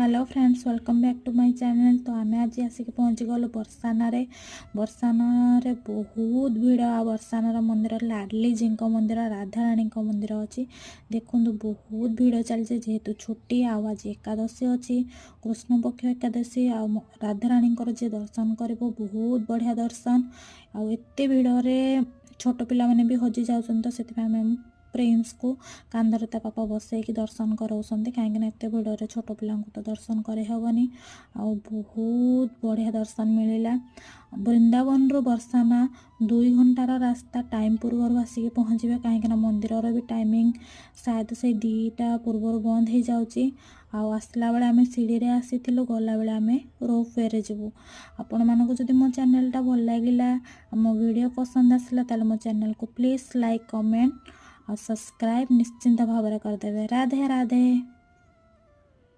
Hello friends, welcome back to my channel. तो आम आज आसिक पहुँची गलु बर्षान बहुत भिड़। बर्षान मंदिर लाडली जी मंदिर, राधाराणी मंदिर अच्छी। देखु बहुत भिड़ चलती जेहेतु छुट्टी आज एकादशी अच्छी, कृष्ण पक्ष एकादशी। राधाराणी जी दर्शन कर बहुत बढ़िया दर्शन। आते भिड़े छोट पिला भी हजि जाऊँ, तो से प्रिंस को कांधरे ता पापा बसैकी दर्शन कराउछन्ते, कहीं एत भिड़े छोट पिला तो दर्शन करहबनी। बहुत बढ़िया दर्शन मिलला। वृंदावन रु बर्षाना 2 घंटार रास्ता टाइम पूर्व आसिक पहुँचे, कहीं मंदिर भी टाइमिंग शायद से 2टा पूर्व बंद हो जाऊँगी। आसला बेले आम सीढ़ी रे आसीथिलु, गला बेले आम रोप वे रे जीवु। आपण मानको जदि मो चैनलटा भल लागिला, मो वीडियो पसंद आसला, ताले मो चैनल को प्लीज लाइक कमेंट और सब्सक्राइब निश्चिंत भाव करदेवे। राधे राधे।